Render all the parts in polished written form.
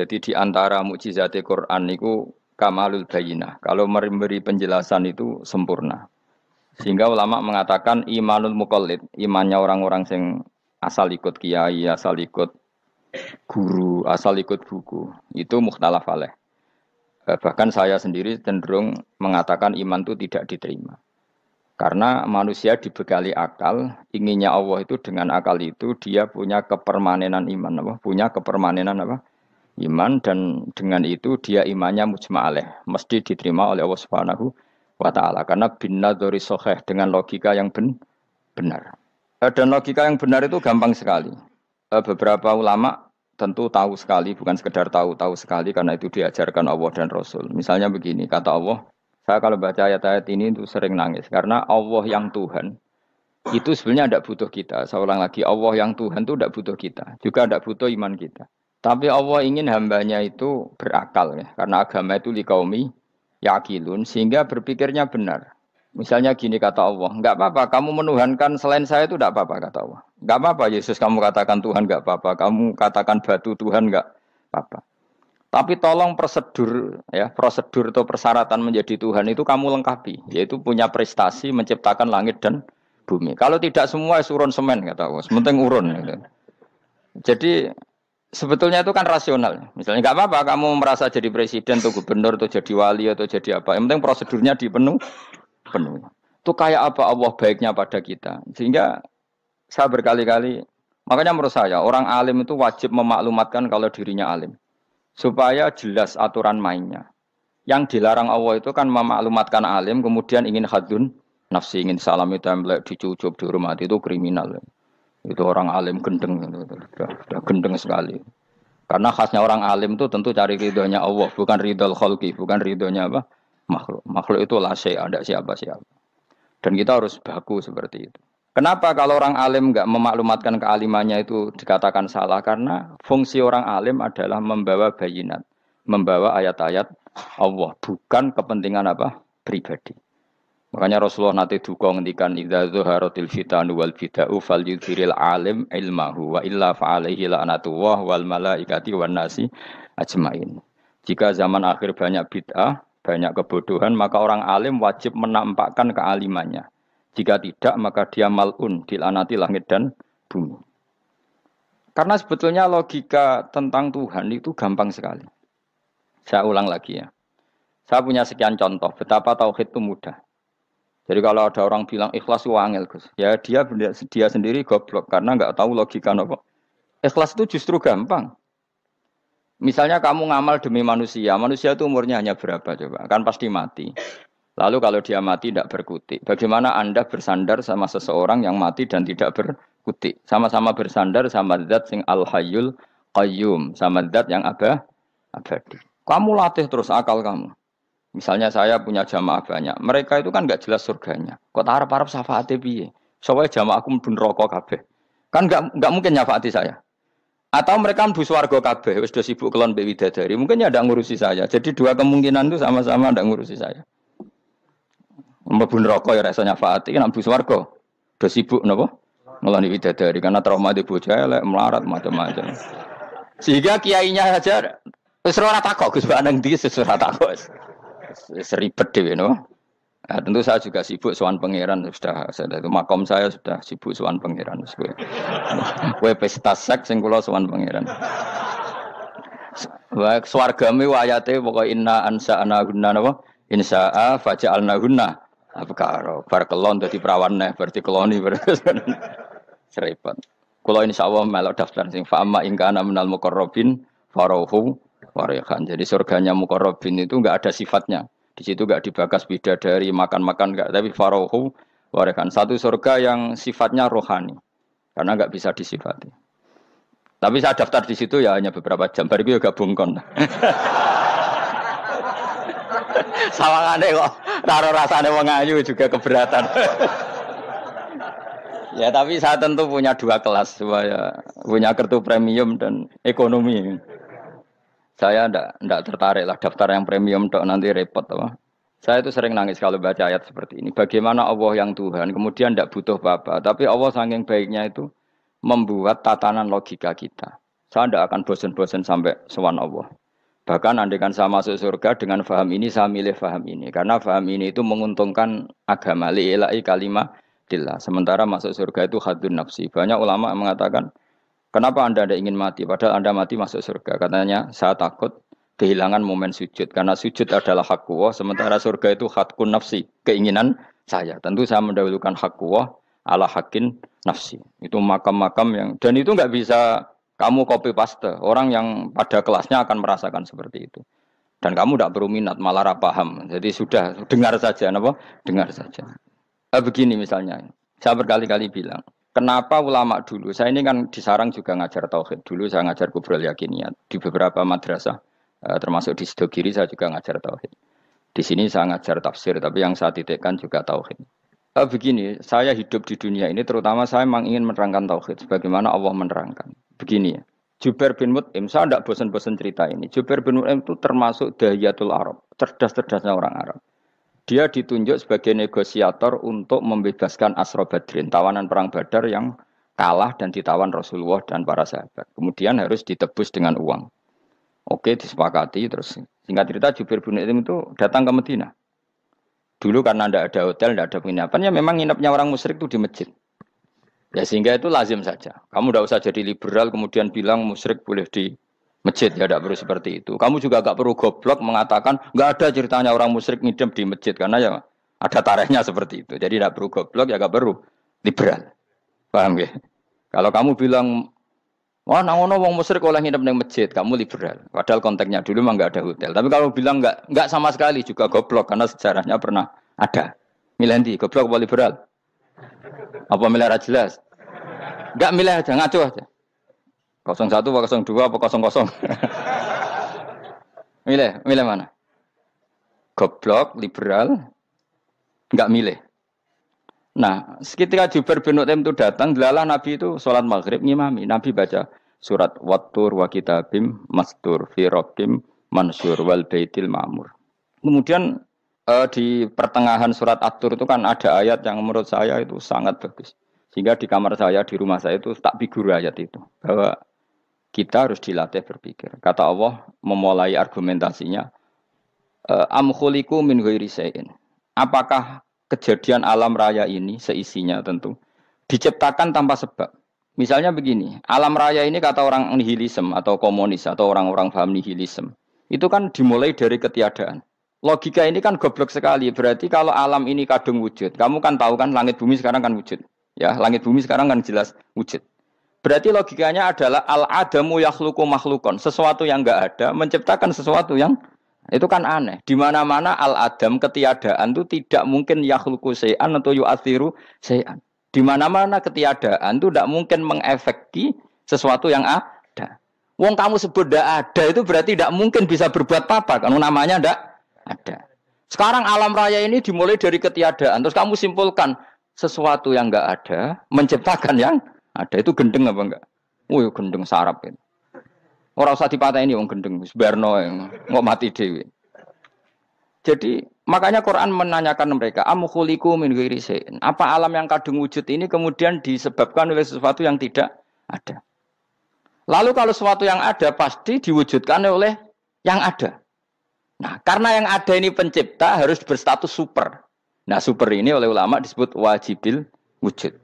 Jadi di antara mukjizat Quran itu kamalul bayinah. Kalau memberi penjelasan itu sempurna. Sehingga ulama mengatakan imanul muqallid, imannya orang-orang yang asal ikut kiai, asal ikut guru, asal ikut buku, itu mukhtalaf alaih. Bahkan saya sendiri cenderung mengatakan iman itu tidak diterima. Karena manusia dibekali akal, inginnya Allah itu dengan akal itu dia punya kepermanenan iman, apa? Punya kepermanenan apa? Iman, dan dengan itu dia imannya mujma'aleh, mesti diterima oleh Allah Subhanahu wa taala karena binnadzari shahih, dengan logika yang benar. Dan logika yang benar itu gampang sekali. Beberapa ulama tentu tahu sekali, bukan sekedar tahu sekali karena itu diajarkan Allah dan Rasul. Misalnya begini, kata Allah, saya kalau baca ayat-ayat ini itu sering nangis karena Allah yang Tuhan itu sebenarnya tidak butuh kita. Saya ulang lagi, Allah yang Tuhan itu tidak butuh kita, juga tidak butuh iman kita. Tapi Allah ingin hambanya itu berakal ya, karena agama itu liqaumi yaqilun, sehingga berpikirnya benar. Misalnya gini kata Allah, enggak apa-apa kamu menuhankan selain saya itu tidak apa-apa kata Allah. Enggak apa-apa Yesus kamu katakan Tuhan enggak apa-apa, kamu katakan batu Tuhan enggak apa-apa. Tapi tolong prosedur ya, prosedur atau persyaratan menjadi Tuhan itu kamu lengkapi, yaitu punya prestasi menciptakan langit dan bumi. Kalau tidak semua surun semen kata Allah, sementing urun gitu. Jadi sebetulnya itu kan rasional. Misalnya nggak apa-apa kamu merasa jadi presiden atau gubernur atau jadi wali atau jadi apa. Yang penting prosedurnya penuh. Itu kayak apa Allah baiknya pada kita. Sehingga saya berkali-kali, makanya menurut saya orang alim itu wajib memaklumatkan kalau dirinya alim. Supaya jelas aturan mainnya. Yang dilarang Allah itu kan memaklumatkan alim kemudian ingin hadun nafsi, ingin salami template, dicucuk, dihormati, itu kriminal. Itu orang alim gendeng, sudah gendeng sekali. Karena khasnya orang alim itu tentu cari ridhonya Allah, bukan ridhol khalqi, bukan ridhonya apa? Makhluk. Makhluk itu la syai', ada siapa-siapa. Dan kita harus baku seperti itu. Kenapa kalau orang alim enggak memaklumatkan kealimannya itu dikatakan salah? Karena fungsi orang alim adalah membawa bayinat, membawa ayat-ayat Allah, bukan kepentingan apa? Pribadi. Makanya Rasulullah nanti duka ngendikan idza zuharatil fitanu wal bid'u falyudhiril alim ilmahu wa illa fa'alaihi la'natullah wal malaikati wan nasi ajmain. Jika zaman akhir banyak bid'ah, banyak kebodohan, maka orang alim wajib menampakkan kealimannya. Jika tidak, maka dia mal'un, dilaknati langit dan bumi. Karena sebetulnya logika tentang Tuhan itu gampang sekali. Saya ulang lagi ya. Saya punya sekian contoh betapa tauhid itu mudah. Jadi kalau ada orang bilang ikhlas itu angel, Gus. Ya dia sendiri goblok karena nggak tahu logika apa. Ikhlas itu justru gampang. Misalnya kamu ngamal demi manusia, manusia itu umurnya hanya berapa coba? Kan pasti mati. Lalu kalau dia mati tidak berkutik. Bagaimana Anda bersandar sama seseorang yang mati dan tidak berkutik? Sama-sama bersandar sama zat sing al-hayyul qayyum, sama zat yang abadi. Kamu latih terus akal kamu. Misalnya saya punya jamaah banyak, mereka itu kan nggak jelas surganya. Kok harap-harap syafaatnya piye? Soalnya jamaah aku mlebu neraka kabeh. Kan nggak mungkin nyafaati saya. Atau mereka mlebu swarga kabeh, wis do sibuk kelon mbek widadari. Mungkin ya ndak ngurusi saya. Jadi dua kemungkinan itu sama-sama ndak ngurusi saya. Mlebu neraka ya rasa nyafaati, kan mlebu swarga do sibuk napa? Ngeloni widadari karena trauma di bocah elek, melarat macam-macam. Sehingga kiainya saja wis ora takok Gus Baneng ndi wis ora takok. Seribet dhewe no. Nah, tentu saya juga sibuk sowan pangeran sudah itu makom saya sudah sibuk sowan pangeran wis kowe. Kowe pesta seks sing kula sowan pangeran. Wa swargame ayate pokoke inna ansa'na gunna napa? Insa'a faja'alna gunna. Apa karo bar kelon dadi perawan neh berarti keloni seribet. Kula insyaallah melok daftar sing fa amma in kana minal muqarrabin farauhu warihan. Jadi surganya muqarrabin itu enggak ada sifatnya. Di situ enggak dibakas bidadari, makan-makan enggak, tapi farauhu warihan. Satu surga yang sifatnya rohani. Karena enggak bisa disifati. Tapi saya daftar di situ ya hanya beberapa jam. Bariku ya gabung kon. Sawangane kok karo rasane wong ayu juga keberatan. Ya tapi saya tentu punya dua kelas, supaya punya kartu premium dan ekonomi. Saya ndak tertarik lah daftar yang premium dok nanti repot apa. Saya itu sering nangis kalau baca ayat seperti ini. Bagaimana Allah yang Tuhan kemudian ndak butuh apa-apa, tapi Allah saking baiknya itu membuat tatanan logika kita. Saya tidak akan bosan-bosan sampai sowan Allah. Bahkan andaikan saya masuk surga dengan faham ini, saya milih faham ini. Karena faham ini itu menguntungkan agama. Li'ilai kalimah dillah. Sementara masuk surga itu hadun nafsi. Banyak ulama yang mengatakan, kenapa Anda tidak ingin mati? Padahal Anda mati masuk surga. Katanya, saya takut kehilangan momen sujud. Karena sujud adalah hak Allah. Sementara surga itu hakun nafsi. Keinginan saya. Tentu saya mendahulukan hak Allah ala hakin nafsi. Itu makam-makam yang... Dan itu nggak bisa... Kamu copy paste, orang yang pada kelasnya akan merasakan seperti itu. Dan kamu tidak perlu minat, malah paham. Jadi sudah, dengar saja, apa? Dengar saja. Begini misalnya, saya berkali-kali bilang, kenapa ulama dulu, saya ini kan di Sarang juga ngajar tauhid. Dulu saya ngajar kubrul yakiniyat, di beberapa madrasah, termasuk di Sidogiri saya juga ngajar tauhid. Di sini saya ngajar tafsir, tapi yang saya titikkan juga tauhid. Begini, saya hidup di dunia ini, terutama saya memang ingin menerangkan tauhid, sebagaimana Allah menerangkan. Begini ya, Jubair bin Mut'im, saya tidak bosan-bosan cerita ini. Jubair bin Mut'im itu termasuk dahiyatul Arab, cerdas-cerdasnya orang Arab. Dia ditunjuk sebagai negosiator untuk membebaskan Asra Badrin, tawanan perang Badar yang kalah dan ditawan Rasulullah dan para sahabat. Kemudian harus ditebus dengan uang. Oke, disepakati. Terus singkat cerita Jubair bin Mut'im itu datang ke Madinah. Dulu karena tidak ada hotel, tidak ada penginapan, ya memang nginepnya orang musyrik itu di masjid. Ya sehingga itu lazim saja. Kamu tidak usah jadi liberal kemudian bilang musyrik boleh di masjid. Ya tidak perlu seperti itu. Kamu juga tidak perlu goblok mengatakan nggak ada ceritanya orang musyrik ngidam di masjid. Karena ya ada tarikhnya seperti itu. Jadi tidak perlu goblok, ya nggak perlu liberal. Paham ya? Kalau kamu bilang, wah nangono wong musyrik oleh ngidam di masjid, kamu liberal. Padahal konteksnya dulu memang nggak ada hotel. Tapi kalau bilang nggak sama sekali juga goblok. Karena sejarahnya pernah ada. Milih goblok apa liberal? Apa milih jelas? Enggak milih aja, ngaco aja. 01 apa 02 apa 00. Milih mana? Goblok, liberal, enggak milih. Nah, ketika Jubair bin Mut'im itu datang, delalah Nabi itu sholat maghrib ngimami. Nabi baca surat Wattur wa kitabim mastur fi rabbim mansur wal baitil ma'mur. Kemudian di pertengahan surat At-Tur itu kan ada ayat yang menurut saya itu sangat bagus. Sehingga di kamar saya, di rumah saya itu tak figur ayat itu. Bahwa kita harus dilatih berpikir. Kata Allah memulai argumentasinya. Am khuliqu min ghairi syai'in. Apakah kejadian alam raya ini seisinya tentu diciptakan tanpa sebab. Misalnya begini, alam raya ini kata orang nihilisme atau komunis atau orang-orang paham nihilisme. Itu kan dimulai dari ketiadaan. Logika ini kan goblok sekali. Berarti kalau alam ini kadung wujud, kamu kan tahu kan langit bumi sekarang kan wujud. Ya, langit bumi sekarang kan jelas wujud. Berarti logikanya adalah al-adamu yakhluqu makhlukon. Sesuatu yang enggak ada menciptakan sesuatu yang itu kan aneh. Di mana-mana al-adam ketiadaan itu tidak mungkin yakhluqu syai'an atau yu'athiru syai'an. Di mana-mana ketiadaan itu tidak mungkin mengefeki sesuatu yang ada. Wong kamu sebut tidak ada itu berarti tidak mungkin bisa berbuat apa-apa. Karena namanya tidak ada. Sekarang alam raya ini dimulai dari ketiadaan. Terus kamu simpulkan sesuatu yang enggak ada menciptakan yang ada. Itu gendeng apa enggak? Wih, gendeng sarap itu. Orang usah dipatahin wong gendeng sebarno yang nggak mati dewi. Jadi makanya Quran menanyakan mereka, am khuliqu min ghairi syai'in. Apa alam yang kadung wujud ini kemudian disebabkan oleh sesuatu yang tidak ada? Lalu kalau sesuatu yang ada pasti diwujudkan oleh yang ada. Nah, karena yang ada ini pencipta harus berstatus super. Nah, super ini oleh ulama disebut wajibil wujud.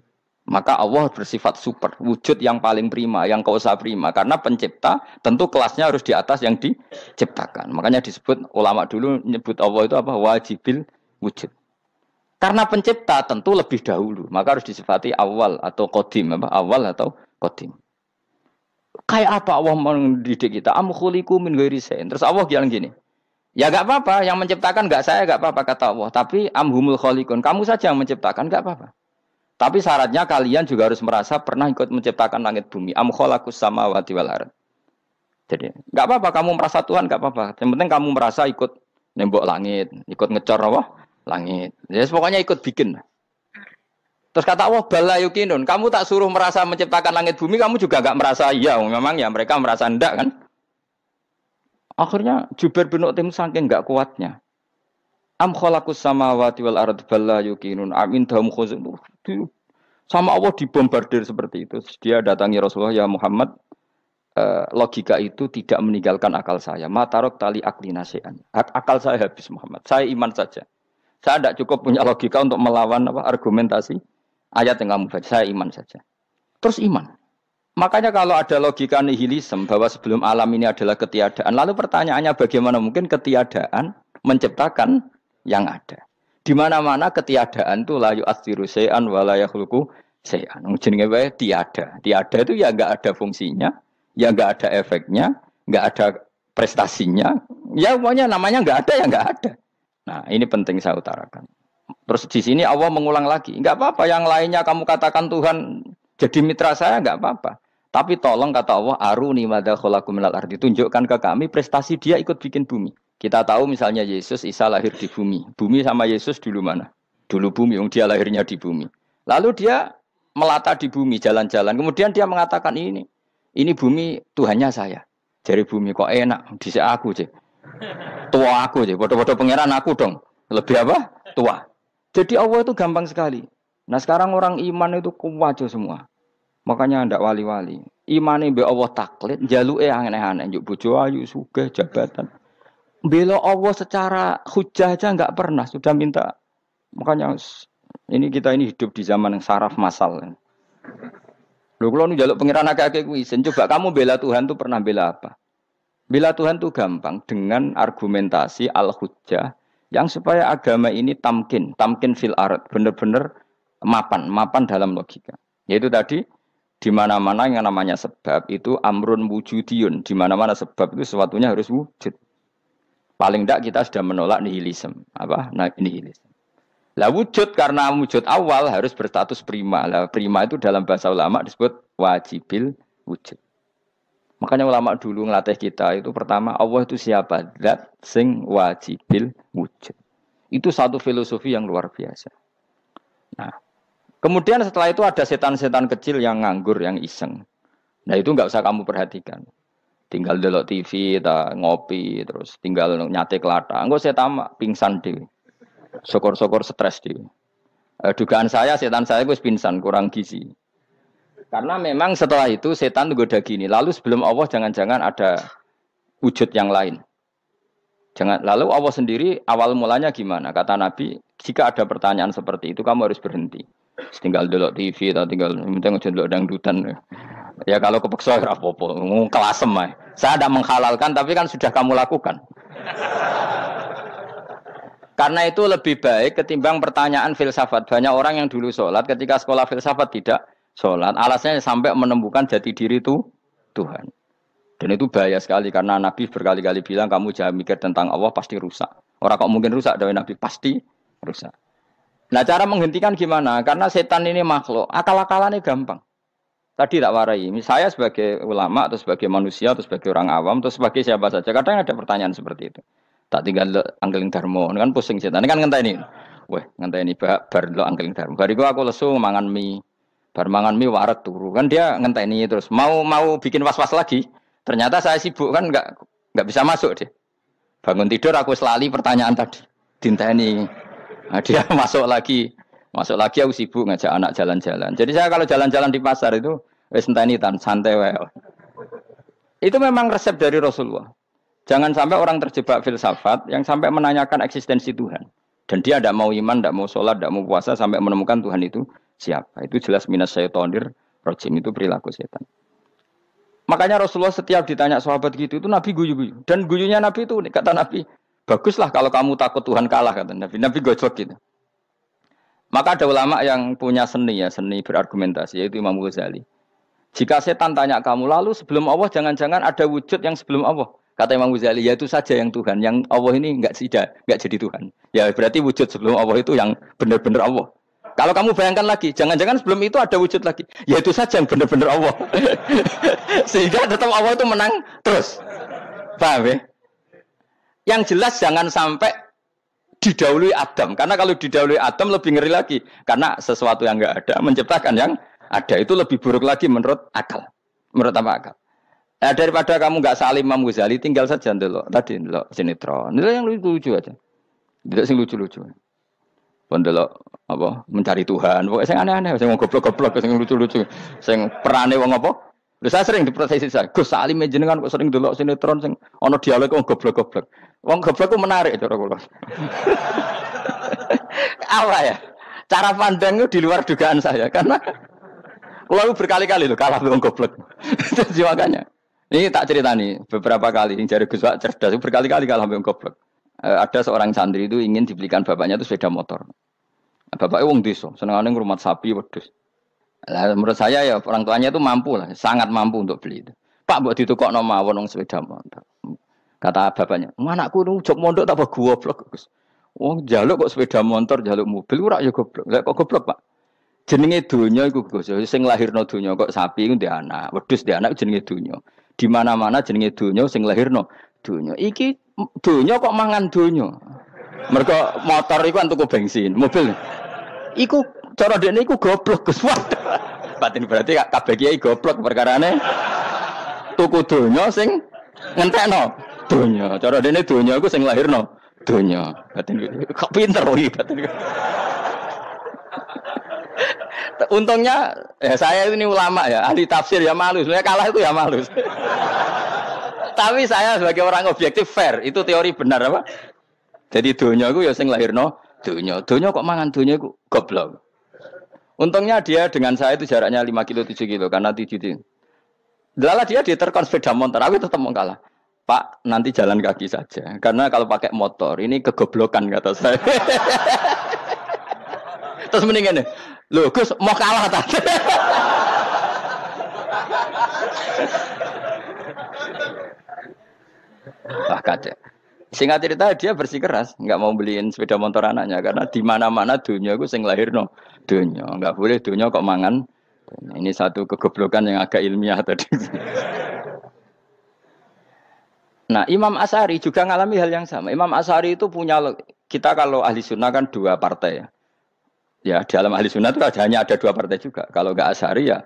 Maka Allah bersifat super, wujud yang paling prima, yang kausa prima. Karena pencipta tentu kelasnya harus di atas yang diciptakan. Makanya disebut, ulama dulu menyebut Allah itu apa? Wajibil wujud. Karena pencipta tentu lebih dahulu. Maka harus disifati awal atau qadim. Awal atau qadim. Kayak apa Allah mendidik kita? Am khuliqu min ghairi syai'in. Terus Allah bilang gini. Ya gak apa-apa, yang menciptakan gak saya, gak apa-apa kata Allah. Tapi amhumul khaliqun, kamu saja yang menciptakan, gak apa-apa. Tapi syaratnya kalian juga harus merasa pernah ikut menciptakan langit bumi. Am khalaqus samawati wal ardh. Jadi, enggak apa-apa kamu merasa Tuhan, enggak apa-apa. Yang penting kamu merasa ikut nembok langit, ikut ngecor apa? Langit. Ya pokoknya ikut bikin. Terus kata Allah, bala yukinun, kamu tak suruh merasa menciptakan langit bumi, kamu juga enggak merasa iya, memang ya mereka merasa enggak kan? Akhirnya Jubair bin Mut'im saking enggak kuatnya. Am khalaqus samawati wal ardh balla yuqinun amin dahum khuzun. Sama Allah dibombardir seperti itu. Dia datangi Rasulullah, ya Muhammad, logika itu tidak meninggalkan akal saya. Matarok tali akli nasian. Akal saya habis Muhammad. Saya iman saja. Saya tidak cukup punya logika untuk melawan argumentasi ayat yang kamu baca. Saya iman saja. Terus iman. Makanya kalau ada logika nihilisme bahwa sebelum alam ini adalah ketiadaan, lalu pertanyaannya bagaimana mungkin ketiadaan menciptakan yang ada? Di mana-mana ketiadaan itu la yu'atsiru syai'an wa la yakhluqu syai'an. Jenenge wae tiada. Tiada itu ya enggak ada fungsinya, ya enggak ada efeknya, enggak ada prestasinya. Ya pokoknya namanya enggak ada ya enggak ada. Nah, ini penting saya utarakan. Terus di sini Allah mengulang lagi, enggak apa-apa yang lainnya kamu katakan Tuhan jadi mitra saya enggak apa-apa. Tapi tolong kata Allah, aruni madza khalaqu minal ardi, tunjukkan ke kami prestasi dia ikut bikin bumi. Kita tahu misalnya Yesus, Isa lahir di bumi. Bumi sama Yesus dulu mana? Dulu bumi, dia lahirnya di bumi. Lalu dia melata di bumi, jalan-jalan. Kemudian dia mengatakan ini bumi Tuhannya saya. Jadi bumi kok enak, dhisik aku je. Tua aku je, bodoh-bodoh pangeran aku dong. Lebih apa? Tua. Jadi Allah itu gampang sekali. Nah sekarang orang iman itu kuat semua. Makanya ndak wali-wali. Imane mbek Allah taklid, jaluke aneh-aneh, njuk bojo ayu, sugih, jabatan. Bela Allah secara hujah aja enggak pernah, sudah minta. Makanya ini kita ini hidup di zaman yang saraf massal. Lho kula nu njaluk pangeran akeh-akeh kuwi, coba kamu bela Tuhan tuh pernah bela apa? Bela Tuhan tuh gampang dengan argumentasi al-hujjah yang supaya agama ini tamkin fil ard, benar-benar mapan dalam logika. Yaitu tadi di mana-mana yang namanya sebab itu amrun wujudiyun, di mana-mana sebab itu sesuatunya harus wujud. Paling tidak kita sudah menolak nihilisme. Apa? Nah, nihilisme. Lah wujud karena wujud awal harus berstatus prima. Lah prima itu dalam bahasa ulama disebut wajibil wujud. Makanya ulama dulu ngelatih kita itu pertama Allah itu siapa? Zat sing wajibil wujud. Itu satu filosofi yang luar biasa. Nah, kemudian setelah itu ada setan-setan kecil yang nganggur, yang iseng. Nah itu enggak usah kamu perhatikan. Tinggal delok TV, ngopi, terus tinggal nyate kelata. Enggak saya tamak, pingsan dewe. Syukur-syukur stres dewe. Dugaan saya, setan saya gue pingsan, kurang gizi. Karena memang setelah itu setan goda gini. Lalu sebelum Allah jangan-jangan ada wujud yang lain. Lalu Allah sendiri awal mulanya gimana? Kata Nabi, jika ada pertanyaan seperti itu kamu harus berhenti. Tinggal delok TV atau tinggal penting aja delok dangdutan. Ya kalau kepeksa ora apa-apa, kelasem ae. Saya tidak menghalalkan tapi kan sudah kamu lakukan. Karena itu lebih baik ketimbang pertanyaan filsafat. Banyak orang yang dulu sholat ketika sekolah filsafat tidak sholat. Alasannya sampai menemukan jati diri itu Tuhan. Dan itu bahaya sekali karena Nabi berkali-kali bilang kamu jangan mikir tentang Allah pasti rusak. Orang kok mungkin rusak dari Nabi pasti rusak. Nah cara menghentikan gimana? Karena setan ini makhluk, akal-akalannya gampang. Tadi tak warai, saya sebagai ulama atau sebagai manusia atau sebagai orang awam atau sebagai siapa saja, kadang ada pertanyaan seperti itu. Tak tinggal anggeling dharma, kan pusing setan, ini kan ngenteni. Weh, ngenteni bar lo anggeling dharma. Bariku aku lesu mangan mie, bar mangan mie waret turu. Kan dia ngenteni terus mau bikin was-was lagi. Ternyata saya sibuk kan enggak bisa masuk deh. Bangun tidur aku selali pertanyaan tadi. Dinteni. Nah, dia masuk lagi aku sibuk ngajak anak jalan-jalan. Jadi saya kalau jalan-jalan di pasar itu wis enteni santai wae. Itu memang resep dari Rasulullah. Jangan sampai orang terjebak filsafat yang sampai menanyakan eksistensi Tuhan. Dan dia tidak mau iman, tidak mau sholat, tidak mau puasa sampai menemukan Tuhan itu siapa. Itu jelas minas syaitonir rajim, itu perilaku setan. Makanya Rasulullah setiap ditanya sahabat gitu itu Nabi guyu-guyu. Dan guyunya Nabi itu kata Nabi, baguslah kalau kamu takut Tuhan kalah kata Nabi. Nabi gojok gitu. Maka ada ulama yang punya seni berargumentasi yaitu Imam Ghazali. Jika setan tanya kamu lalu sebelum Allah jangan-jangan ada wujud yang sebelum Allah. Kata Imam Ghazali ya itu saja yang Tuhan. Yang Allah ini enggak jadi Tuhan. Ya berarti wujud sebelum Allah itu yang benar-benar Allah. Kalau kamu bayangkan lagi, jangan-jangan sebelum itu ada wujud lagi. Ya itu saja yang benar-benar Allah. Sehingga tetap Allah itu menang terus. Paham ya? Yang jelas jangan sampai didahului Adam. Karena kalau didahului Adam lebih ngeri lagi. Karena sesuatu yang enggak ada menciptakan yang ada. Itu lebih buruk lagi menurut akal. Menurut apa akal? Nah, daripada kamu enggak salim Imam Ghazali, tinggal saja ndelok. Tadi ndelok sinetron. Ndelok yang lucu-lucu aja. Ndelok sing lucu-lucu. Pendelok apa mencari Tuhan. Pokoknya sing aneh-aneh, sing goblok-goblok, sing lucu-lucu, sing perane wong apa? Lha saya sering diprotes saya. Gus Salim jenengan kok sering delok sinetron sing ana dialog wong goblok-goblok. Wong goblok ku menarik cara kula. Apa ya? Cara pandang itu di luar dugaan saya karena kula berkali-kali lho kalah wong goblok. Jadi makanya ini tak cerita nih beberapa kali yang jari Gus Wak cerdas berkali-kali kalah wong goblok. Ada seorang santri itu ingin dibelikan bapaknya itu sepeda motor. Bapaknya wong desa, senengane ngrumat sapi wedhus. Lah menurut saya ya orang tuanya itu mampu lah, sangat mampu untuk beli itu. Pak mbok ditukokno mawon wong sepeda motor. Kata bapaknya, "Anakku nu jog mondok tak goblok, Gus. Wong njaluk kok sepeda motor, njaluk mobil ora ya goblok. Lah kok goblok, Pak? Jenenge donya iku Gus, sing lahirno donya kok sapi iku ndek anak, wedhus ndek anak jenenge donya. Di mana-mana jenenge donya sing lahirno donya. Iki donya kok mangan donya. Mergo motor iku kan tuku bensin, mobil. Iku cara dekne iku goblok Gus. Batin berarti kabeh kiai goblok perkarane tuku donya sing ngentekno donya. Cara dekne donya iku sing lahirno donya. Batin kok pinter iki batin. Untungnya ya saya ini ulama ya, ahli tafsir ya malu. Sebenarnya kalah itu ya malu. Tapi saya sebagai orang objektif fair, itu teori benar apa? Jadi donya iku ya sing lahirno donya. Donya kok mangan donya iku goblok. Untungnya dia dengan saya itu jaraknya 5 kilo 7 kilo karena 7 kilo. Lala dia diterkon sepeda motor, aku tetap mau kalah. Pak, nanti jalan kaki saja. Karena kalau pakai motor ini kegoblokan kata saya. Terus mendingan nih, loh Gus mau kalah tadi. Wah kacau. Singkat cerita dia bersikeras, nggak mau beliin sepeda motor anaknya karena di mana-mana dunia gue sing lahirno dunia, nggak boleh dunia kok mangan. Ini satu kegoblokan yang agak ilmiah tadi. Nah Imam Asy'ari juga ngalami hal yang sama. Imam Asy'ari itu punya kita kalau ahli sunnah kan 2 partai ya. Ya dalam ahli sunnah itu hanya ada 2 partai juga. Kalau nggak Asy'ari ya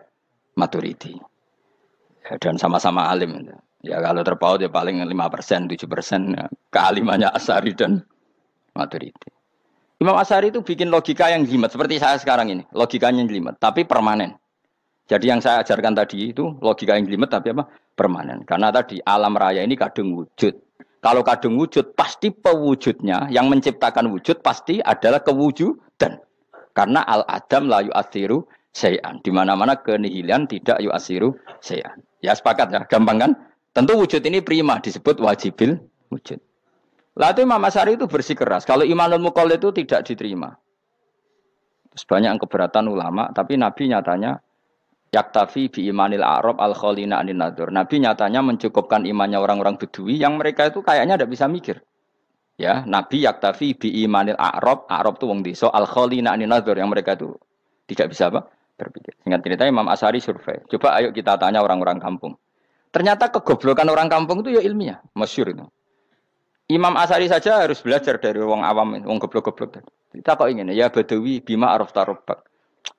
Maturidi. Ya, dan sama-sama alim. Ya kalau terpaut ya paling 5%, 7% ya, kealimannya Asy'ari dan Maturidi. Imam Asy'ari itu bikin logika yang jelimet seperti saya sekarang ini, logikanya jelimet tapi permanen. Jadi yang saya ajarkan tadi itu logika yang jelimet tapi apa? Permanen. Karena tadi alam raya ini kadung wujud. Kalau kadung wujud pasti pewujudnya yang menciptakan wujud pasti adalah kewujudan. Karena al-adam la yu'athiru syai'an. Di mana-mana kenihilan tidak yu'athiru syai'an. Ya sepakat ya, gampang kan? Tentu wujud ini prima disebut wajibil wujud. Lalu Imam Asy'ari itu bersikeras. Kalau imanul muqallid itu tidak diterima. Terus banyak yang keberatan ulama, tapi Nabi nyatanya yaktafi bi imanil a'rab al khalina anin nadzur. Nabi nyatanya mencukupkan imannya orang-orang Bedui yang mereka itu kayaknya tidak bisa mikir. Ya, Nabi yaktafi bi imanil a'rab itu wong desa al khalina anin nadzur yang mereka itu tidak bisa apa? Berpikir. Singkat cerita Imam Asy'ari survei. Coba ayo kita tanya orang-orang kampung. Ternyata kegoblokan orang kampung itu ya ilmiah, masyhur itu. Imam Asy'ari saja harus belajar dari wong awam, wong goblok-goblok tadi. Kita kok ingin ya Badawi bima arafta rabbak.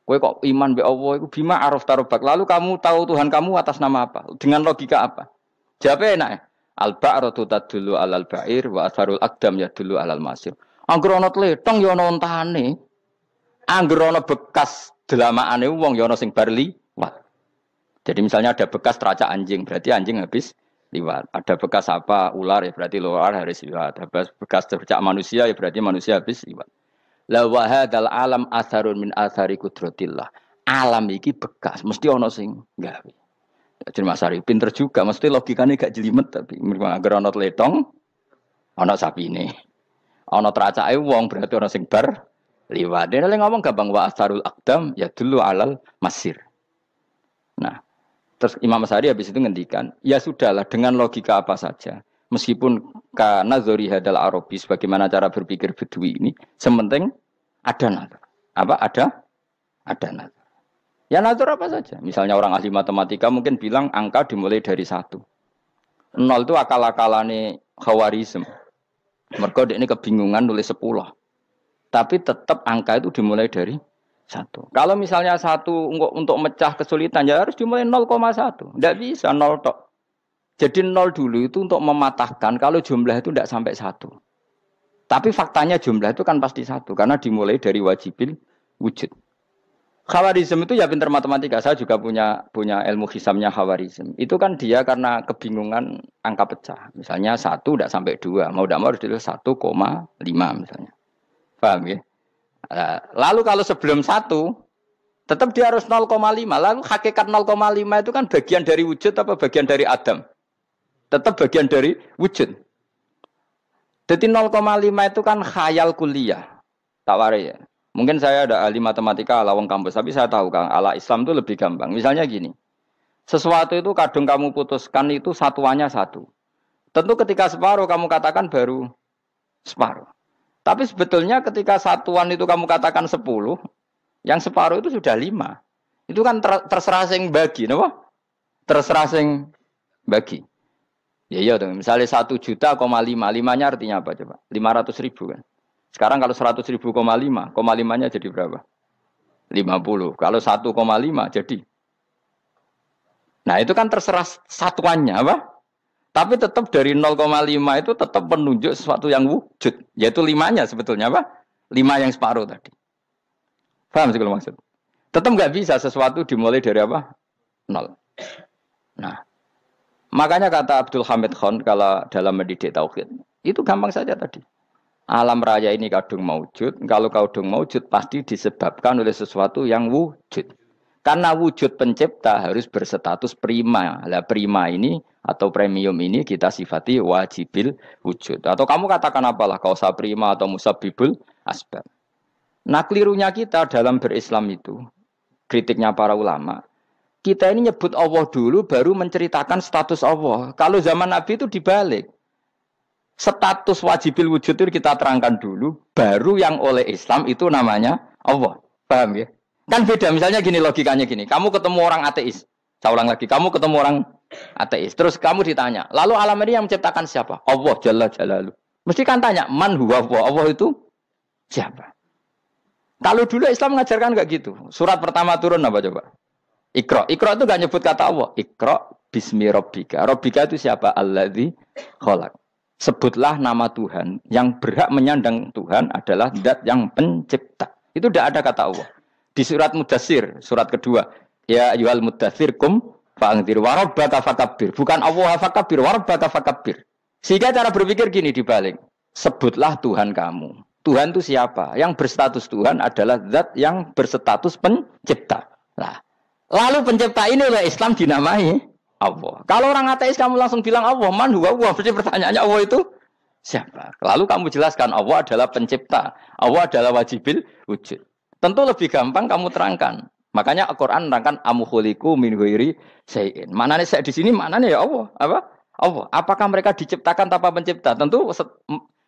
Kowe kok iman be Allah iku bima arafta rabbak. Lalu kamu tahu Tuhan kamu atas nama apa? Dengan logika apa? Jawabnya enak ya. Al-ba'ratu tadullu 'alal ba'ir wa asharul aqdam yadullu 'alal masir. Angger ana tletong ya ana ontane. Angger ana bekas delamaane wong ya ana sing bar liwat. Jadi misalnya ada bekas teracak anjing, berarti anjing habis liwat. Ada bekas apa ular ya berarti ular harus liwat. Ada bekas teracak manusia ya berarti manusia habis liwat. La wa hadzal alam atharun min athari qudratillah. Alam iki bekas, mesti ana sing gawe. Jadi Mas Ari pinter juga, mesti logikane gak jelimet tapi agar ana tletong ana sapine. Ana teracake wong berarti ana sing bar liwat. Dene ngomong gampang wa asarul aqdam ya dulu alal masir. Nah, terus Imam Asy'ari habis itu ngendikan, ya sudahlah dengan logika apa saja. Meskipun karena zori hadal Arabi bagaimana cara berpikir Bedui ini, sementing ada nazar. Apa ada nazar. Ya nazar apa saja. Misalnya orang ahli matematika mungkin bilang angka dimulai dari 1. 0 itu akal-akalane Khawarizm. Mergo ini kebingungan nulis 10. Tapi tetap angka itu dimulai dari 1. Kalau misalnya 1 untuk mecah kesulitan ya harus dimulai 0,1. Tidak bisa 0 tok. Jadi 0 dulu itu untuk mematahkan kalau jumlah itu tidak sampai 1. Tapi faktanya jumlah itu kan pasti 1 karena dimulai dari wajibil wujud. Khawarizm itu ya pinter matematika. Saya juga punya ilmu hisamnya Khawarizm. Itu kan dia karena kebingungan angka pecah. Misalnya 1 tidak sampai 2. Mau tidak mau harus ditulis 1,5 misalnya. Paham ya? Lalu kalau sebelum 1, tetap dia harus 0,5. Lalu hakikat 0,5 itu kan bagian dari wujud apa bagian dari Adam? Tetap bagian dari wujud. Jadi 0,5 itu kan khayal kuliah. Tak warai ya. Mungkin saya ada ahli matematika ala wong kampus, tapi saya tahu Kang, ala Islam itu lebih gampang. Misalnya gini, sesuatu itu kadang kamu putuskan itu satuannya 1. Tentu ketika separuh kamu katakan baru separuh. Tapi sebetulnya ketika satuan itu kamu katakan 10, yang separuh itu sudah 5. Itu kan terserah sing bagi, no? Terserah sing bagi. Ya iya dong, misalnya 1,5 juta, 5-nya artinya apa coba? 500.000 kan. Sekarang kalau 100.000, 5,5-nya jadi berapa? 50. Kalau 1,5 jadi. Nah itu kan terserah satuannya apa? Tapi tetap dari 0,5 itu tetap menunjuk sesuatu yang wujud. Yaitu 5-nya sebetulnya apa? 5 yang separuh tadi. Paham sih kalau maksud? Tetap nggak bisa sesuatu dimulai dari apa? 0. Nah, makanya kata Abdul Hamid Khan kalau dalam mendidik tauhid, itu gampang saja tadi. Alam raya ini kadung maujud, kalau kadung maujud pasti disebabkan oleh sesuatu yang wujud. Karena wujud pencipta harus berstatus prima. Lah prima ini atau premium ini kita sifati wajibil wujud. Atau kamu katakan apalah kausa prima atau musabibul asbab. Nah kelirunya kita dalam berislam itu, kritiknya para ulama, kita ini nyebut Allah dulu baru menceritakan status Allah. Kalau zaman Nabi itu dibalik. Status wajibil wujud itu kita terangkan dulu, baru yang oleh Islam itu namanya Allah. Paham ya? Kan beda, misalnya gini logikanya gini, kamu ketemu orang ateis, saya ulang lagi, kamu ketemu orang ateis, terus kamu ditanya, lalu alam ini yang menciptakan siapa? Allah Jalla Jalaluh. Mesti kan tanya, man huwa Allah itu siapa? Kalau dulu Islam mengajarkan enggak gitu. Surat pertama turun apa coba? Iqra. Iqra itu enggak nyebut kata Allah. Iqra bismi rabbika. Rabbika itu siapa? Alladzi khalaq. Sebutlah nama Tuhan. Yang berhak menyandang Tuhan adalah zat yang pencipta. Itu tidak ada kata Allah. Di surat Mudatsir, surat kedua. Ya ayyuhal mudatsir kum fa'anzir wa rabbaka fakabbir. Bukan Allah fakabbir, wa rabbaka fakabbir. Sehingga cara berpikir gini dibalik. Sebutlah Tuhan kamu. Tuhan itu siapa? Yang berstatus Tuhan adalah zat yang berstatus pencipta. Nah, lalu pencipta ini oleh Islam dinamai Allah. Kalau orang ateis kamu langsung bilang Allah, man huwa Allah. Berarti pertanyaannya Allah itu siapa? Lalu kamu jelaskan Allah adalah pencipta. Allah adalah wajibil wujud. Tentu lebih gampang kamu terangkan. Makanya Al-Qur'an menerangkan amukholiku min ghairi syai'in. Maknanya saya di sini maknanya ya Allah. Apa? Allah. Apakah mereka diciptakan tanpa pencipta? Tentu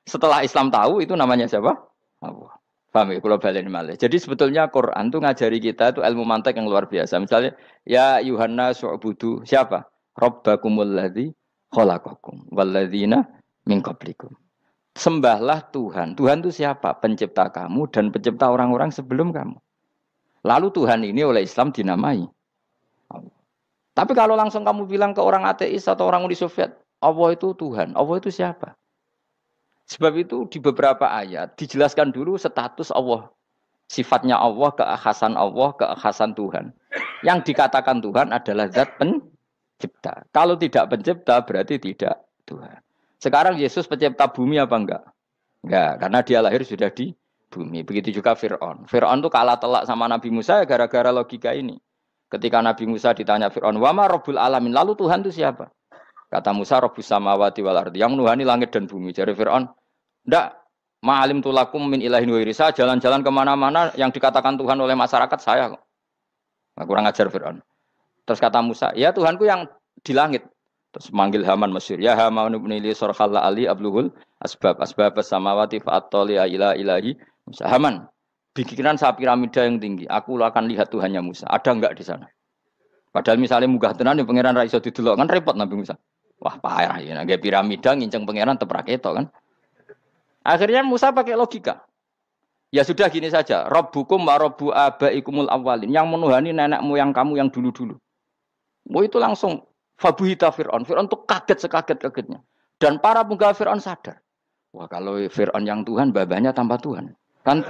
setelah Islam tahu itu namanya siapa? Allah. Paham ya? Kalau balen malih. Jadi sebetulnya Quran itu ngajari kita itu ilmu mantek yang luar biasa. Misalnya ya Yuhanna su'budu siapa? Rabbakumul ladzi khalaqakum walladzina min qablikum. Sembahlah Tuhan. Tuhan itu siapa? Pencipta kamu dan pencipta orang-orang sebelum kamu. Lalu Tuhan ini oleh Islam dinamai Allah. Tapi kalau langsung kamu bilang ke orang ateis atau orang Uni Soviet, Allah itu Tuhan. Allah itu siapa? Sebab itu di beberapa ayat dijelaskan dulu status Allah. Sifatnya Allah, keakhasan Tuhan. Yang dikatakan Tuhan adalah zat pencipta. Kalau tidak pencipta berarti tidak Tuhan. Sekarang Yesus pencipta bumi apa enggak? Enggak, karena dia lahir sudah di bumi. Begitu juga Fir'aun. Fir'aun itu kalah telak sama Nabi Musa gara-gara logika ini. Ketika Nabi Musa ditanya Fir'aun, wa ma rabbul alamin? Lalu Tuhan itu siapa? Kata Musa, Rabbus samawati wal ardi, yang menuhani langit dan bumi. Jadi Fir'aun, ndak, ma'alim tulakum min ilahin wairi. Saya jalan-jalan kemana-mana yang dikatakan Tuhan oleh masyarakat saya kok. Nah, kurang ajar Fir'aun. Terus kata Musa, ya Tuhanku yang di langit. Terus manggil Haman Mesir, ya Haman ibn Ili sorhalla ali abluhul asbab samawati fa'attoli ila ilahi. Musa, Haman, bikinan saya piramida yang tinggi. Aku akan lihat Tuhannya Musa. Ada enggak di sana? Padahal misalnya munggah tenan yang pangeran ra iso didelok kan repot Nabi Musa. Wah parah ya, nggak piramida nginceng pangeran teprak itu kan. Akhirnya Musa pakai logika. Ya sudah gini saja, Rabbukum wa Rabbu abaikumul awwalin, yang menuhani nenek moyang kamu yang dulu-dulu. Oh itu langsung fabuhita Fir'aun. Fir'aun tuh kaget sekaget-kagetnya. Dan para penggawa Fir'aun sadar. Wah kalau Fir'aun yang Tuhan, babanya tanpa Tuhan. Kan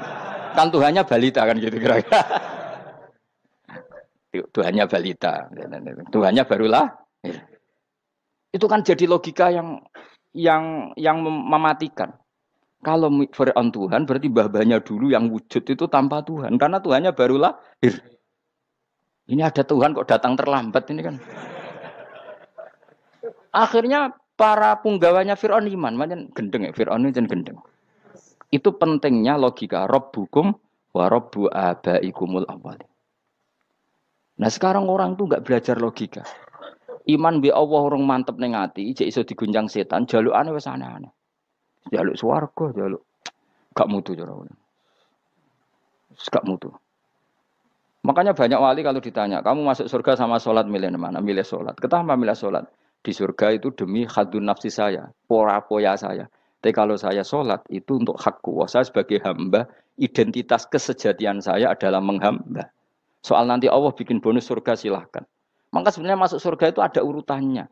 Tuhannya balita kan gitu kira-kira. Tuhannya balita. Tuhannya barulah. Itu kan jadi logika yang mematikan. Kalau Fir'aun Tuhan berarti mbah-mbahnya dulu yang wujud itu tanpa Tuhan karena Tuhannya baru lahir. Ini ada Tuhan kok datang terlambat ini kan. Akhirnya para punggawanya Fir'aun iman, macam gendeng ya Fir'aun itu gendeng. Itu pentingnya logika Rabbukum wa Rabbu abaikumul awwalin. Nah sekarang orang tuh nggak belajar logika. Iman bi Allah orang mantep ning ati, jek iso digunjang setan, jalukane wis aneh-aneh. Jaluk swarga, jaluk gak mutu cara ngono. Gak mutu. Makanya banyak wali kalau ditanya, kamu masuk surga sama sholat milih mana? Milih sholat. Kenapa milih sholat? Di surga itu demi khadun nafsi saya, poya saya. Tapi kalau saya sholat itu untuk hakku. Saya sebagai hamba, identitas kesejatian saya adalah menghamba. Soal nanti Allah bikin bonus surga silahkan. Maka sebenarnya masuk surga itu ada urutannya.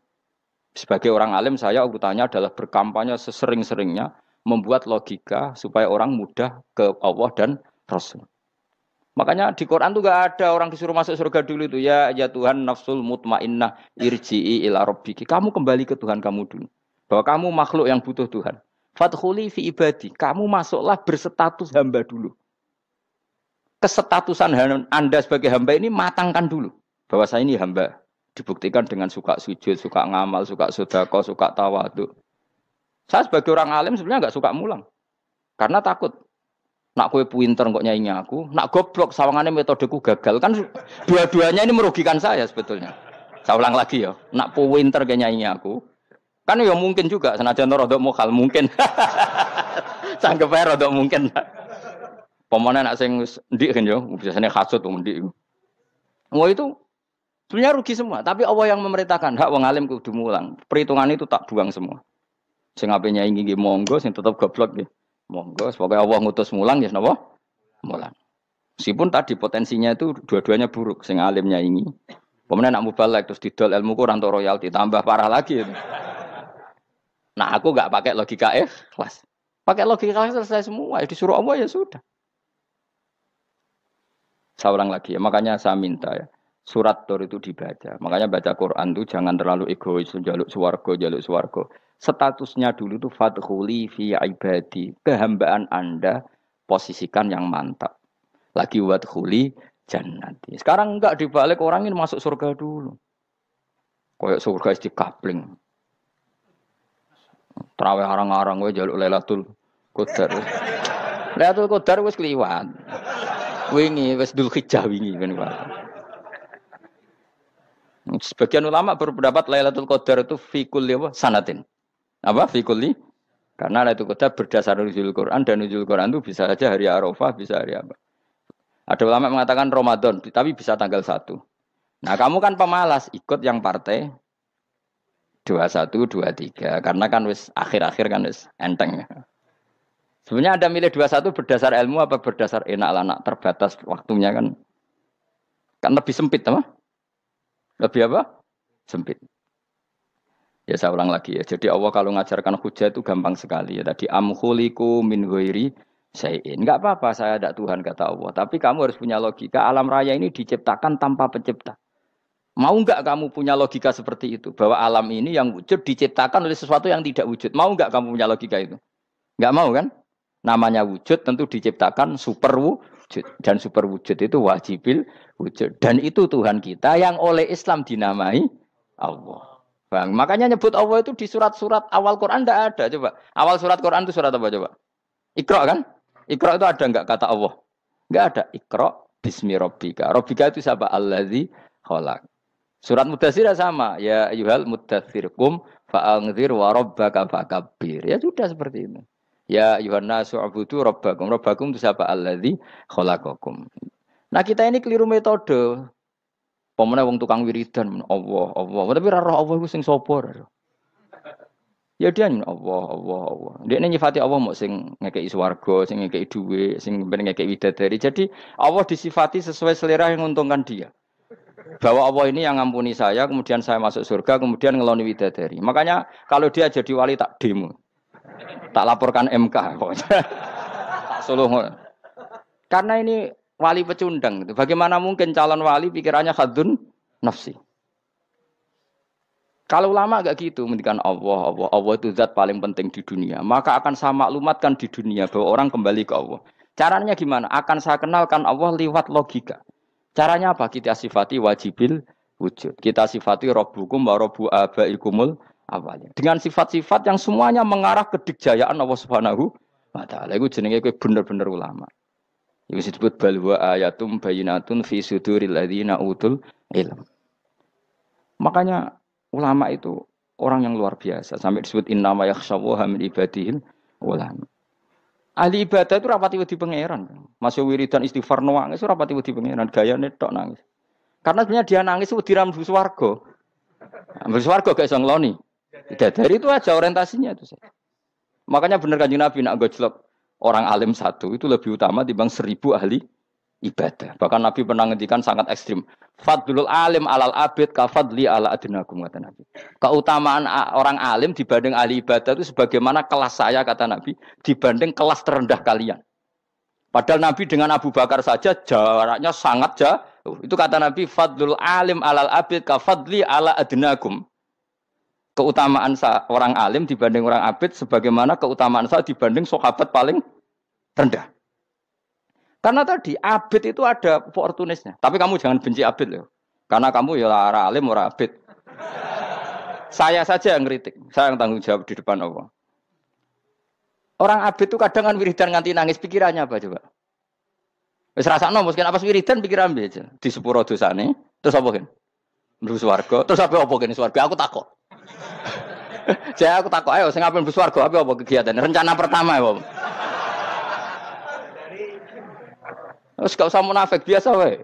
Sebagai orang alim saya urutannya adalah berkampanye sesering-seringnya membuat logika supaya orang mudah ke Allah dan Rasul. Makanya di Quran tuh gak ada orang disuruh masuk surga dulu itu ya Tuhan nafsul mutmainnah irji'i ila rabbiki. Kamu kembali ke Tuhan kamu dulu. Bahwa kamu makhluk yang butuh Tuhan. Fadkhuli fi ibadi. Kamu masuklah berstatus hamba dulu. Kesetatusan Anda sebagai hamba ini matangkan dulu. Bahwa saya ini hamba. Dibuktikan dengan suka sujud, suka ngamal, suka sedekah, suka tawadhu. Saya sebagai orang alim sebenarnya gak suka mulang. Karena takut. Nak kue pinter kok nyanyi aku, nak goblok sawangannya metodeku gagal. Kan dua-duanya ini merugikan saya sebetulnya. Saya ulang lagi ya, nak pinter kayak nyanyi aku. Kan ya mungkin juga, senajan rodok mokal mungkin. Sanggup aja rodok mungkin. Pemenang nak sing ndik kan yo, biasanya hasud ndik. Wah itu sebenarnya rugi semua, tapi Allah yang memerintahkan hak wong alim kudu mulang. Perhitungan itu tak buang semua. Sing ape nyanyi nggih monggo, sing tetep goblok nggih. Monggo, semoga Allah ngutus mulang ya napa? Mulang. Meskipun tadi potensinya itu dua-duanya buruk, sing alimnya ini. Pemenang nak mubalek terus didol ilmu kurang untuk royalti, tambah parah lagi. Nah aku nggak pakai logika ikhlas. Pakai logika ikhlas selesai semua, ya disuruh Allah ya sudah. Saya ulang lagi ya, makanya saya minta ya. Surat Tur itu dibaca. Makanya baca Quran itu jangan terlalu egois, jaluk swarga. Statusnya dulu itu fadkhuli fi ibadi. Kehambaan Anda posisikan yang mantap. Lagi wadkhuli jannati. Sekarang enggak dibalik orang ini masuk surga dulu. Kayak surga di kapling. Terawih arang-arang we jaluk Lailatul Qadar. Lailatul Qadar wis kliwat. Wingi wis Dzulhijjah wingi kan Pak. Sebagian ulama berpendapat Lailatul Qadar itu fi kulli sanatin. Apa fi kulli? Karena Lailatul Qadar berdasar nuzul Quran dan nuzul Quran itu bisa saja hari Arafah, bisa hari apa. Ada ulama mengatakan Ramadan, tapi bisa tanggal 1. Nah, kamu kan pemalas ikut yang partai 21, 23 karena kan wis akhir-akhir kan wis enteng. Sebenarnya Anda milih 21 berdasar ilmu apa berdasar enak lanak terbatas waktunya kan? Kan lebih sempit apa? Lebih apa? Sempit. Ya saya ulang lagi ya. Jadi Allah kalau ngajarkan hujah itu gampang sekali ya. Tadi amkhuliku min ghairi syai'in. Enggak apa-apa saya ada Tuhan kata Allah. Tapi kamu harus punya logika. Alam raya ini diciptakan tanpa pencipta. Mau enggak kamu punya logika seperti itu? Bahwa alam ini yang wujud diciptakan oleh sesuatu yang tidak wujud. Mau enggak kamu punya logika itu? Enggak mau kan? Namanya wujud tentu diciptakan super wujud. Dan super wujud itu wajibil wujud. Dan itu Tuhan kita yang oleh Islam dinamai Allah. Bang, makanya nyebut Allah itu di surat-surat awal Quran tidak ada. Coba. Awal surat Quran itu surat apa coba? Iqra kan? Iqra itu ada enggak kata Allah? Enggak ada. Iqra bismi rabbika. Rabbika itu siapa? Allazi khalaq. Surat Mudatsir sama. Ya ayyuhal mudatsir qum fa'anzir wa rabbaka fakabbir. Ya sudah seperti itu. Ya ayyuhan nasu ubudu rabbakum. Rabbakum itu siapa? Allazi khalaqakum. Nah, kita ini keliru metode. Pemene wong tukang wiridan Allah. Tapi ora roh Allah iku sing sapa? Ya dia Allah. Dia nyifati Allah mau sing ngekeki swarga, sing ngekeki dhuwit, sing ngekeki widadari. Jadi Allah disifati sesuai selera yang menguntungkan dia. Bahwa Allah ini yang ngampuni saya, kemudian saya masuk surga, kemudian ngeloni widadari. Makanya kalau dia jadi wali tak demo. Tak laporkan MK. Tak suluh. Karena ini wali pecundang. Bagaimana mungkin calon wali pikirannya khadun nafsi? Kalau ulama agak gitu, mendikan Allah itu zat paling penting di dunia. Maka akan saya maklumatkan di dunia bahwa orang kembali ke Allah. Caranya gimana? Akan saya kenalkan Allah lewat logika. Caranya apa? Kita sifati wajibil wujud. Kita sifati Rabbukum wa Rabbu abaikumul awalnya. Dengan sifat-sifat yang semuanya mengarah ke dikjayaan Allah Subhanahu wa taala. Iku jenenge kowe bener-bener ulama. Iku disebut bal wa ayatum bayyinatun fi suduril ladzina utul ilm. Makanya ulama itu orang yang luar biasa. Sampai disebut innama yakhshawaha min ibadihil ulama. Ahli ibadah itu rapati wedi pangeran. Masih wiridan istighfar nangis rapati wedi pangeran, gayane tok nangis. Karena sebenarnya dia nangis itu diram swarga. Ambil swarga gak iso ngloni. Dari itu aja orientasinya itu. Makanya benar Kanjeng Nabi nak gojlok orang alim satu itu lebih utama dibanding 1000 ahli ibadah. Bahkan Nabi pernah ngendikan sangat ekstrim. Fadlul alim alal abid ka fadli ala adnakum kata Nabi. Keutamaan orang alim dibanding ahli ibadah itu sebagaimana kelas saya kata Nabi dibanding kelas terendah kalian. Padahal Nabi dengan Abu Bakar saja jaraknya sangat jauh. Itu kata Nabi fadlul alim alal abid ka fadli ala adnakum. Keutamaan orang alim dibanding orang abid sebagaimana keutamaan saya dibanding sahabat paling rendah. Karena tadi abid itu ada opportunisnya. Tapi kamu jangan benci abid loh. Karena kamu ya orang alim, orang abid. Saya saja yang kritik. Saya yang tanggung jawab di depan Allah. Orang abid itu kadang kan wiridan nganti nangis. Pikirannya apa coba? Wis rasakno mungkin apa wiridan pikiran aja. Di sepuro dosane. Terus apa kan? Mlebu swarga. Terus apa kene swarga? Aku takut. Saya aku takut. Ayo sing ngapain mlebu swarga? Apa kegiatan? Rencana pertama ya, Pak. Terus gak usah munafik biasa wae.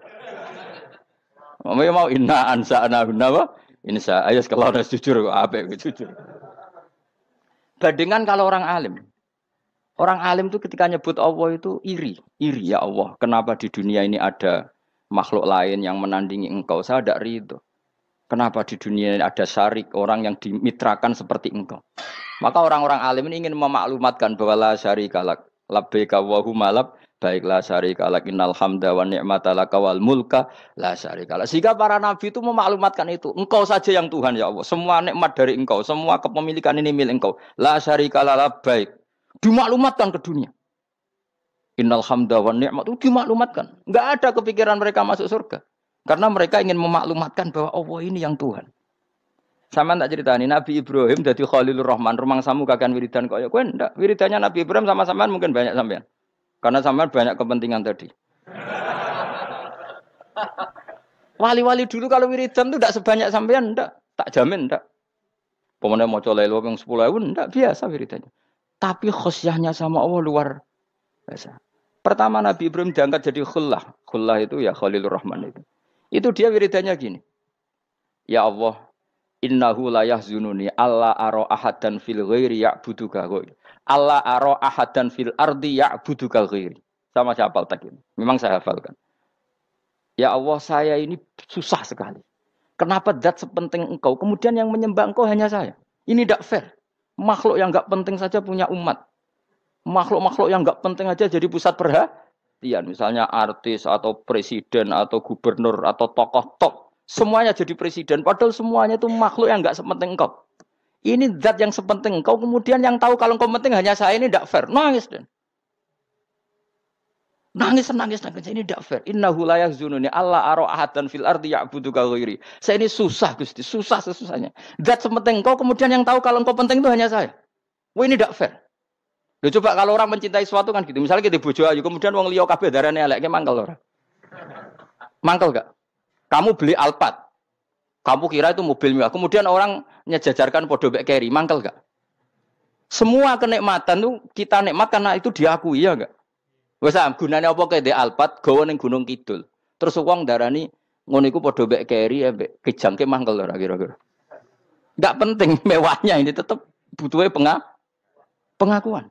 Mau inna ansa'na apa? Insa ayo kalau harus jujur kok apik jujur. Bandingan kalau orang alim. Orang alim itu ketika nyebut Allah itu iri ya Allah. Kenapa di dunia ini ada makhluk lain yang menandingi engkau? Saya tidak ridho. Kenapa di dunia ini ada syarik orang yang dimitrakan seperti engkau? Maka orang-orang alim ini ingin memaklumatkan bahwa la syarika lak labbaika wa humalab baiklah syarika lak innal hamda wa ni'mata laka wal mulka la syarika lak. Sehingga para nabi itu memaklumatkan itu. Engkau saja yang Tuhan ya Allah. Semua nikmat dari engkau, semua kepemilikan ini milik engkau. La syarika lak labbaik. Dimaklumatkan ke dunia. Innal hamda wa ni'mat itu dimaklumatkan. Enggak ada kepikiran mereka masuk surga. Karena mereka ingin memaklumatkan bahwa Allah ini yang Tuhan. Sama tak ceritani Nabi Ibrahim jadi Khalilur Rahman, rumang samu kakan wiridan kok ya kowe ndak. Wiridannya Nabi Ibrahim sama sampean mungkin banyak sampean. Karena sampean banyak kepentingan tadi. Wali-wali dulu kalau wiridan itu ndak sebanyak sampean ndak, tak jamin ndak. Pemene maca lelo ping 10.000 ndak biasa wiridannya. Tapi khosyahnya sama Allah luar biasa. Pertama Nabi Ibrahim diangkat jadi khullah. Khullah itu ya Khalilur Rahman itu. Itu dia wiridannya gini. Ya Allah, innahu la yahzununi alla ara ahadan fil ghairi ya'buduka ghairi. Alla ara ahadan fil ardi ya'buduka ghairi. Sama saya hafal tak ini. Memang saya hafalkan. Ya Allah, saya ini susah sekali. Kenapa zat sepenting engkau, kemudian yang menyembah engkau hanya saya? Ini tidak fair. Makhluk yang enggak penting saja punya umat. Makhluk-makhluk yang enggak penting aja jadi pusat perhatian. Misalnya artis atau presiden atau gubernur atau tokoh top. Semuanya jadi presiden. Padahal semuanya itu makhluk yang enggak sepenting engkau. Ini zat yang sepenting engkau. Kemudian yang tahu kalau engkau penting hanya saya, ini tidak fair. Nangis dan nangis. Ini tidak fair. Innahu la yahzununi alla ara ahadan fil ardi ya'buduka ghairi. Saya ini susah Gusti. Susah sesusahnya. Zat sepenting engkau. Kemudian yang tahu kalau engkau penting itu hanya saya. Wah ini tidak fair. Loh, coba kalau orang mencintai sesuatu kan gitu. Misalnya kita bojo ayu, kemudian wong liya kabeh darane elek, mangkel ora? Mangkel gak? Kamu beli Alphard. Kamu kira itu mobil mewah. Kemudian orang nyejajarkan podo mek keri, mangkel gak? Semua kenikmatan itu kita nikmat karena itu diakui ya enggak? Wes gunane apa kaya ndek Alphard gawa ning Gunung Kidul. Terus wong darani ngono iku podo mek keri ambek kejangke mangkel ora kira-kira. Enggak penting mewahnya ini tetap butuhe pengakuan.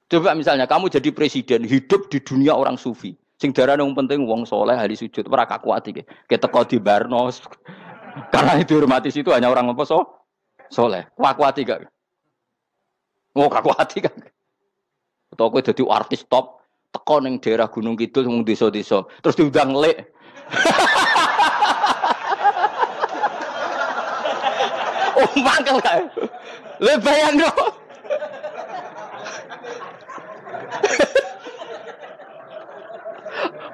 Coba misalnya kamu jadi presiden hidup di dunia orang sufi. Sing darane wong penting wong soleh ahli sujud ora kakuati ke. Keteko di Barnos. Karena itu dihormati situ hanya orang apa soleh. Kakuati gak? Oh kakuati gak? Atau kowe dadi artis top teko ning daerah Gunung Kidul mung desa-desa, terus diundang lek. Oh, mangkel kae. Le bayangno.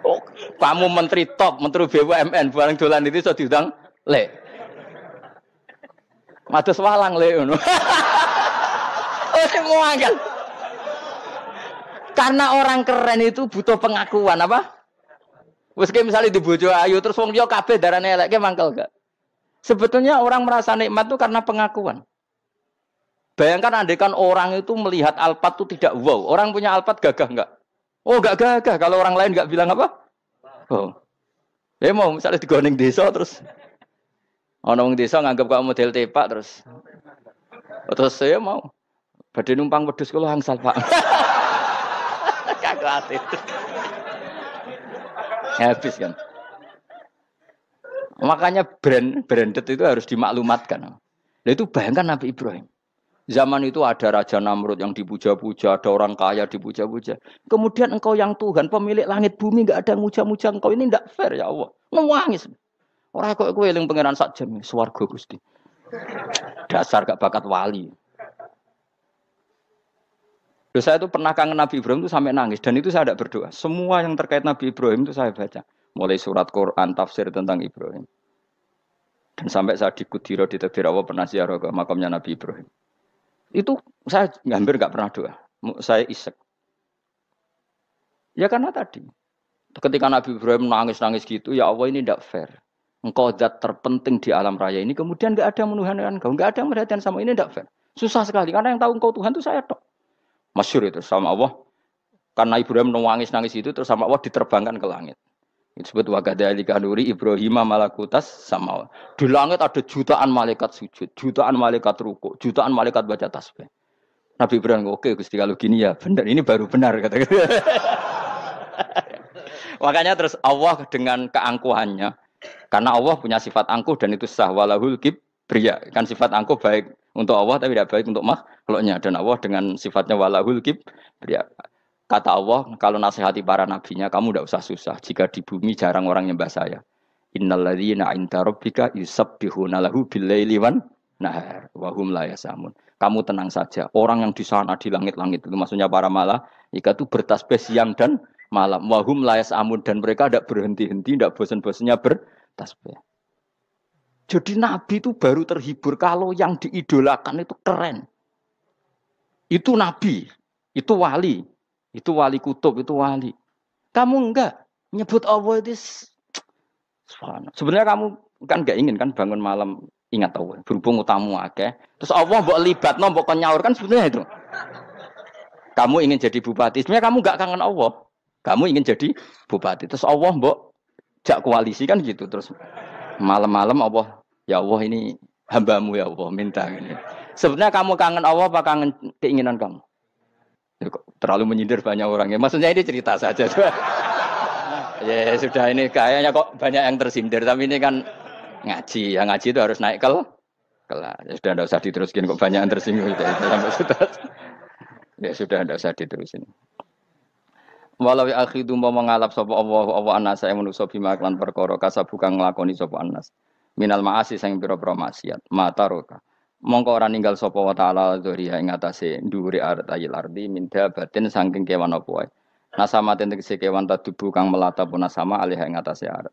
Oh, kamu menteri top, menteri BUMN bareng dolan itu iso diundang le. Mados walang le ngono. Oh, semua angel. Karena orang keren itu butuh pengakuan apa? Wes misalnya di bojo ayu terus wong liya kabeh darane elek mangkel gak? Sebetulnya orang merasa nikmat itu karena pengakuan. Bayangkan andekan orang itu melihat Alphard itu tidak wow. Orang punya Alphard gagah enggak? Oh enggak gagah. Kalau orang lain enggak bilang apa? Oh. Ya mau misalnya digoning desa terus. Orang desa nganggap kamu model tepak terus. Terus saya mau. Badhe numpang wedhus kula angsal, Pak. Kagak itu. Habis kan. Makanya branded itu harus dimaklumatkan. Nah, itu bayangkan Nabi Ibrahim. Zaman itu ada Raja Namrud yang dipuja-puja, ada orang kaya dipuja-puja. Kemudian engkau yang Tuhan, pemilik langit bumi, enggak ada muja-muja engkau. Ini enggak fair ya Allah. Nangis. Orang kok kowe eling pangeran sak jam, swarga Gusti. Dasar gak bakat wali. Terus saya itu pernah kangen Nabi Ibrahim itu sampai nangis. Dan itu saya tidak berdoa. Semua yang terkait Nabi Ibrahim itu saya baca. Mulai surat Quran, tafsir tentang Ibrahim. Dan sampai saya di Kudiro, di Takdir Allah pernah ziarah ke makamnya Nabi Ibrahim. Itu saya hampir nggak pernah doa. Saya isek. Ya karena tadi. Ketika Nabi Ibrahim nangis-nangis gitu, ya Allah ini tidak fair. Engkau zat terpenting di alam raya ini. Kemudian nggak ada menuhankan engkau. Nggak ada yang perhatian sama ini tidak fair. Susah sekali. Karena yang tahu engkau Tuhan itu saya tok. Masyhur itu sama Allah. Karena Ibrahim nangis-nangis itu terus sama Allah diterbangkan ke langit. Itu disebut wakadzalika nuri Ibrahim malakutas sama. Di langit ada jutaan malaikat sujud, jutaan malaikat rukuk, jutaan malaikat baca tasbih. Nabi Ibrahim oke Gusti kalau gini ya benar, ini baru benar kata. Makanya terus Allah dengan keangkuhannya, karena Allah punya sifat angkuh dan itu sah walahul kibriya. Kan sifat angkuh baik untuk Allah tapi tidak baik untuk makhluknya, dan Allah dengan sifatnya walahul kibriya. Kata Allah, kalau nasihati para nabinya, kamu tidak usah susah. Jika di bumi jarang orang nyembah saya. Innalladzina 'inda rabbika yusabbihuna lahu bil-laili wan nahar wa hum la yasamun. Kamu tenang saja. Orang yang di sana di langit-langit itu maksudnya para malaikat itu bertasbih siang dan malam. Wa hum la yasamun, dan mereka tidak berhenti-henti, tidak bosan-bosannya bertasbih. Jadi nabi itu baru terhibur kalau yang diidolakan itu keren. Itu nabi, itu wali. Itu wali kutub, itu wali. Kamu enggak nyebut Allah itu sebenarnya kamu kan enggak ingin kan bangun malam ingat Allah. Berhubung utamu akeh. Terus Allah mbok libatno, mbok nyaur kan sebenarnya itu. Kamu ingin jadi bupati, sebenarnya kamu enggak kangen Allah. Kamu ingin jadi bupati. Terus Allah mbok jak koalisi kan gitu. Terus malam-malam Allah, ya Allah ini hambamu ya Allah, minta ini. Sebenarnya kamu kangen Allah apa kangen keinginan kamu? Terlalu menyindir banyak orang ya. Maksudnya ini cerita saja. Ya sudah, ini kayaknya kok banyak yang tersindir. Tapi ini kan ngaji. Yang ngaji itu harus naik kelas. Ya sudah, tidak usah diteruskin. Kok banyak yang tersinggung. Ya sudah, tidak usah diterusin. Walau ya akhidu mau mengalap sapa Allah anas saya manusa bima lan perkara kasabuka nglakoni sapa anas. Minal maasi sing pira-pira maksiat. Mata roka. Mongko ora ninggal sapa wa taala dzuriya ing atase ndhuwure ayil ardi minda batin saking kewan apa wae. Nasama tegese kewan tadubu kang melata pun sama alih ing atase arat.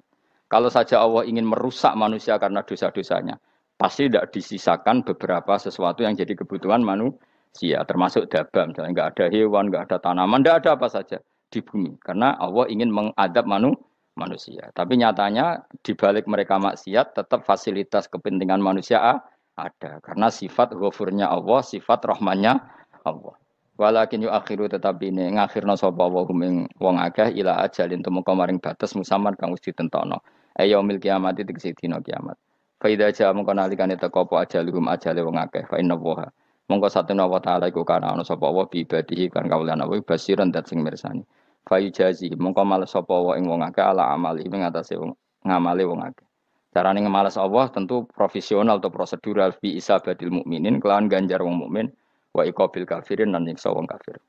Kalau saja Allah ingin merusak manusia karena dosa-dosanya, pasti tidak disisakan beberapa sesuatu yang jadi kebutuhan manusia, termasuk dabam, misalnya enggak ada hewan, enggak ada tanaman, enggak ada apa saja di bumi karena Allah ingin mengadab manusia. Tapi nyatanya di balik mereka maksiat tetap fasilitas kepentingan manusia ada, karena sifat ghafurnya Allah, sifat rahmannya Allah. Walakin yu akhiru tetapi ini ngakhirna sapa wa hum ing wong akeh ila ajalin tumeka maring batas musamman kang wis ditentokno. Yaumil kiamat tegese dina kiamat. Fa idza jaa mongko nalikane teka apa ajaluhum ajale wong akeh fa inna wa mongko satuna wa taala iku kana ana sapa wa bi ibadihi kan kawulan apa basiran dat sing mirsani. Fa ijazi mongko males sapa wa ing wong akeh ala amali ing atase wong ngamale wong akeh. Carane ngemalas Allah tentu profesional atau prosedural bi isabatil mukminin kelawan ganjar wong mukmin wa iqabil kafirin lan nyiksa wong kafir.